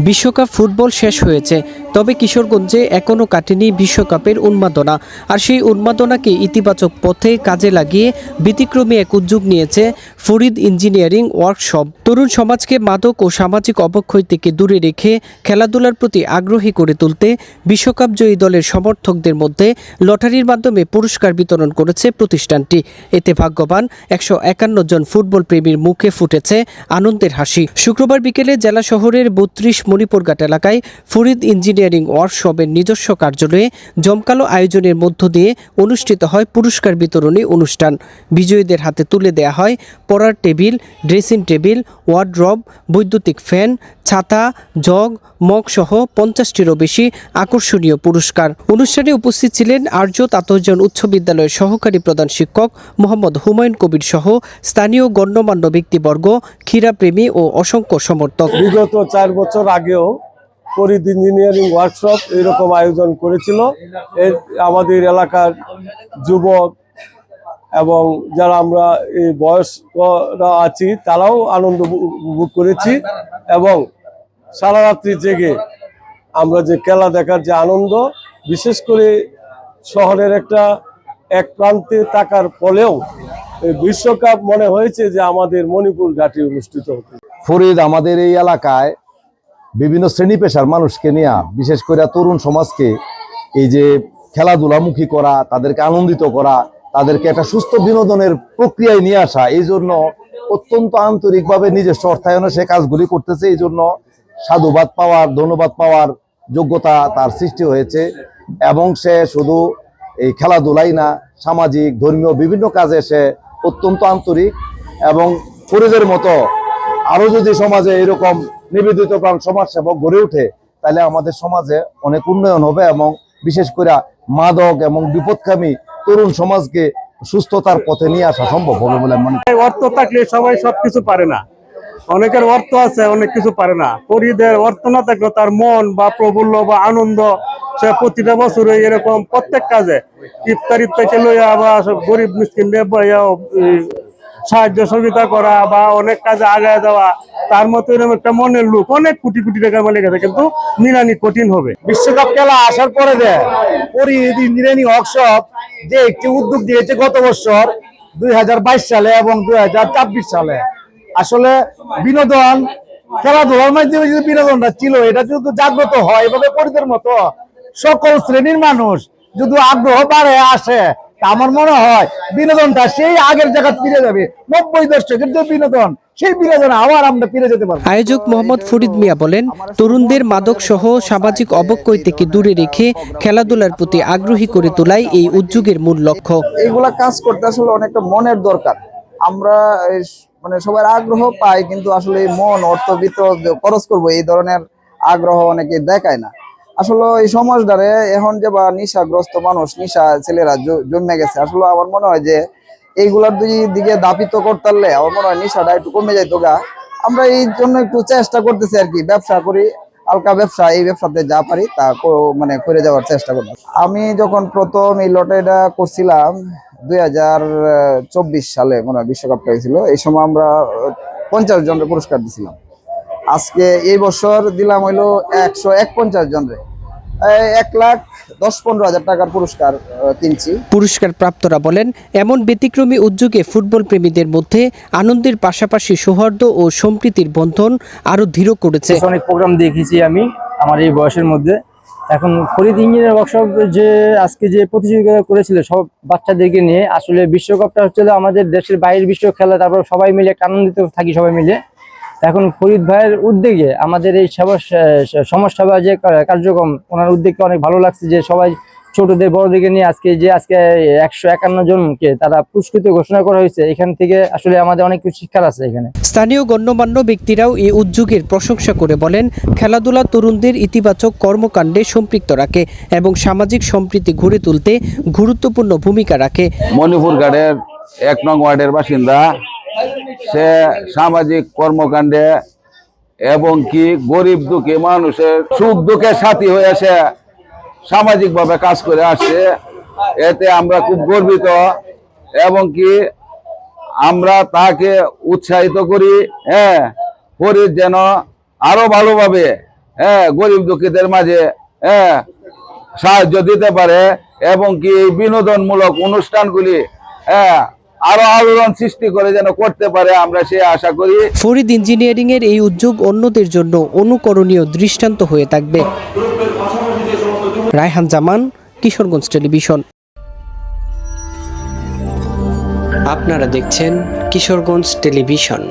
বিশ্বকাপ ফুটবল শেষ হয়েছে, তবে কিশোরগঞ্জে এখনও কাটেনি বিশ্বকাপের উন্মাদনা। আর সেই উন্মাদনাকে ইতিবাচক পথে কাজে লাগিয়ে ব্যতিক্রমী এক উদ্যোগ নিয়েছে ফরিদ ইঞ্জিনিয়ারিং ওয়ার্কশপ। তরুণ সমাজকে মাদক ও সামাজিক অবক্ষয় থেকে দূরে রেখে খেলাধুলার প্রতি আগ্রহী করে তুলতে বিশ্বকাপ জয়ী দলের সমর্থকদের মধ্যে লটারির মাধ্যমে পুরস্কার বিতরণ করেছে প্রতিষ্ঠানটি। এতে ভাগ্যবান 151 জন ফুটবল প্রেমীর মুখে ফুটেছে আনন্দের হাসি। শুক্রবার বিকেলে জেলা শহরের 32 মণিপুরঘাট এলাকায় ফরিদ ইঞ্জিনিয়ারিং ওয়ার্কশপের নিজস্ব কার্যালয়ে জমকালো আয়োজনের মধ্য দিয়ে অনুষ্ঠিত হয় পুরস্কার বিতরণী অনুষ্ঠান। বিজয়ীদের হাতে তুলে দেয়া হয় পড়ার টেবিল, ড্রেসিং টেবিল, ওয়ার্ডরোব, বৈদ্যুতিক ফ্যান, ছাতা, জগ, মগ সহ 50টিরও বেশি আকর্ষণীয় পুরস্কার। অনুষ্ঠানে উপস্থিত ছিলেন আর্য তাতজন উচ্চ বিদ্যালয়ের সহকারী প্রধান শিক্ষক মোহাম্মদ হুমায়ুন কবির সহ স্থানীয় গণ্যমান্য ব্যক্তিবর্গ, ক্রীড়াপ্রেমী ও অসংখ্য সমর্থক। বিগত 4 বছর আগেও ফরিদ ইঞ্জিনিয়ারিং ওয়ার্কশপ এরকম আয়োজন করেছিল। আমাদের এলাকার যুবক এবং যারা আমরা এই বয়স্করা আছি তারাও আনন্দ উপভোগ করেছি এবং সারা রাত্রি জেগে আমরা যে খেলা দেখার যে আনন্দ, বিশেষ করে শহরের এক প্রান্তে থাকার ফলেও বিশ্বকাপ মনে হয়েছে যে আমাদের মণিপুর ঘাটে অনুষ্ঠিত হতো। ফরিদ আমাদের এই এলাকায় বিভিন্ন শ্রেণী পেশার মানুষকে নিয়ে, বিশেষ করে তরুণ সমাজকে এই যে খেলাধুলামুখী করা, তাদেরকে আনন্দিত করা, তাদেরকে একটা সুস্থ বিনোদনের প্রক্রিয়ায় নিয়ে আসা, এই জন্য অত্যন্ত আন্তরিকভাবে নিজস্ব অর্থায়নে সে কাজগুলি করতেছে। এই জন্য সাধুবাদ পাওয়ার, ধন্যবাদ পাওয়ার যোগ্যতা তার সৃষ্টি হয়েছে এবং সে শুধু এই খেলাধুলাই না, সামাজিক ধর্মীয় বিভিন্ন কাজে সে অত্যন্ত আন্তরিক। এবং ফরিদের মতো আরো যদি সমাজে এরকম নিবেদিত প্রাণ সমাজসেবক গড়ে ওঠে, তাহলে আমাদের সমাজে অনেক উন্নয়ন হবে এবং বিশেষ করে মাদক এবং বিপদকামী তরুণ সমাজকে সুস্থতার পথে নিয়ে আসা সম্ভব হবে বলে মনে করি। অর্থ থাকলে সবাই সবকিছু পারে না, অনেকের অর্থ আছে অনেক কিছু পারে না। ফরিদের অর্থ না থাকলে তার মন বা প্রফুল্ল বা আনন্দ, সে প্রতিটা বছরে এরকম প্রত্যেক কাজে ইফতারি থেকে লইয়া বা গরিব মিসকিন সাহায্য সহযোগিতা করা বা অনেক কাজে আগায় দেওয়া, তার মতো এরকম একটা মনের লোক অনেক কোটি কোটি টাকা মালিক আছে, কিন্তু মিলানি কঠিন হবে। বিশ্বকাপ খেলা আসার পরে ফরিদ ইঞ্জিনিয়ারিং ওয়ার্কশপ যে একটি উদ্যোগ দিয়েছে গত বছর 2022 সালে এবং 2024 সালে, আসলে বিনোদন খেলাধুলার মাধ্যমে যে বিনোদনটা ছিল এটা যদি জাগ্রত হয়, এভাবে ফরিদের মতো সকল শ্রেণীর মানুষ যদি আগ্রহ বাড়ে আসে, আমার মনে হয় বিনোদনটা সেই আগের জায়গা ফিরে যাবে। 90 দশকের যে বিনোদন, সেই বিনোদন আবার আমরা ফিরে যেতে পারবো। আয়োজক মোহাম্মদ ফরিদ মিয়া বলেন, তরুণদের মাদক সহ সামাজিক অবক্ষয় থেকে দূরে রেখে খেলাধুলার প্রতি আগ্রহী করে তোলাই এই উদ্যোগের মূল লক্ষ্য। এইগুলা কাজ করতে আসলে অনেকটা মনের দরকার। আমরা মানে সবার আগ্রহ পাই, কিন্তু আসলে মন অর্থবিত্ত খরচ করবো এই ধরনের আগ্রহ অনেকে দেখায় না। আসলে এই সমাজটারে এখন যে বা নিশাগ্রস্ত মানুষ, নিশা ছেলেরা জন্মে গেছে, আসলে আমার মনে হয় যে এইগুলার দিকে দাপিত করতে পারলে আমার মনে হয় নিশাটা একটু কমে যাইতো গা। আমরা এই জন্য একটু চেষ্টা করতেছি আর কি, ব্যবসা করি, হালকা ব্যবসা, এই ব্যবসাতে যা পারি তা মানে করে যাওয়ার চেষ্টা করবো। আমি যখন প্রথম এই লটারিটা করছিলাম 2024 সালে মনে হয় বিশ্বকাপটা হয়েছিল, এই সময় আমরা 50 জনের পুরস্কার দিছিলাম। আজকে এই বছর দিলাম হইলো 151 জনের 1,10,15,000 টাকার পুরস্কার কিনছি। পুরস্কার প্রাপ্তরা বলেন, এমন ব্যতিক্রমী উদ্যোগে ফুটবল প্রেমীদের মধ্যে আনন্দের পাশাপাশি সৌহার্দ্য ও সম্প্রীতির বন্ধন আরো দৃঢ় করেছে। অনেক প্রোগ্রাম দেখেছি আমি আমার এই বয়সের মধ্যে। এখন ফরিদ ইঞ্জিনিয়ারিং ওয়ার্কশপ যে আজকে যে প্রতিযোগিতা করেছিল সব বাচ্চাদেরকে নিয়ে, আসলে বিশ্বকাপটা হচ্ছে আমাদের দেশের বাইরের বিশ্ব খেলা, তারপর সবাই মিলে আনন্দিত থাকি সবাই মিলে। এখন ফরিদ ভাইয়ের উদ্যোগে আমাদের এই সমাজসেবা যে কার্যক্রম, ওনার উদ্যোগকে অনেক ভালো লাগছে যে সবাই ছোটদের বড়দেরকে নিয়ে আজকে 151 জনকে তারা পুরস্কৃত ঘোষণা করা হয়েছে। এখান থেকে আসলে আমাদের অনেক কিছু শিক্ষার আছে এখানে। স্থানীয় গণ্যমান্য ব্যক্তিরাও এই উদ্যোগের প্রশংসা করে বলেন, খেলাধুলা তরুণদের ইতিবাচক কর্মকাণ্ডে সম্পৃক্ত রাখে এবং সামাজিক সম্প্রীতি গড়ে তুলতে গুরুত্বপূর্ণ ভূমিকা রাখে। মণিপুর ঘাটের 1 নং ওয়ার্ডের বাসিন্দা, সে সামাজিক কর্মকাণ্ডে এবং কি গরিব দুঃখী মানুষের সুখ দুঃখের সাথী হয়ে সে সামাজিক ভাবে কাজ করে আসছে। এতে আমরা খুব গর্বিত এবং কি আমরা তাকে উৎসাহিত করি, ফরিদ যেন আরো ভালোভাবে গরিব দুঃখীদের মাঝে সাহায্য দিতে পারে এবং কি এই বিনোদনমূলক অনুষ্ঠানগুলি আরো আলোড়ন সৃষ্টি করে যেন করতে পারে, আমরা সে আশা করি। ফরিদ ইঞ্জিনিয়ারিং এর এই উদ্যোগ অন্যদের জন্য অনুকরণীয় দৃষ্টান্ত হয়ে থাকবে। রায়হান জামান, কিশোরগঞ্জ টেলিভিশন। আপনারা দেখছেন কিশোরগঞ্জ টেলিভিশন।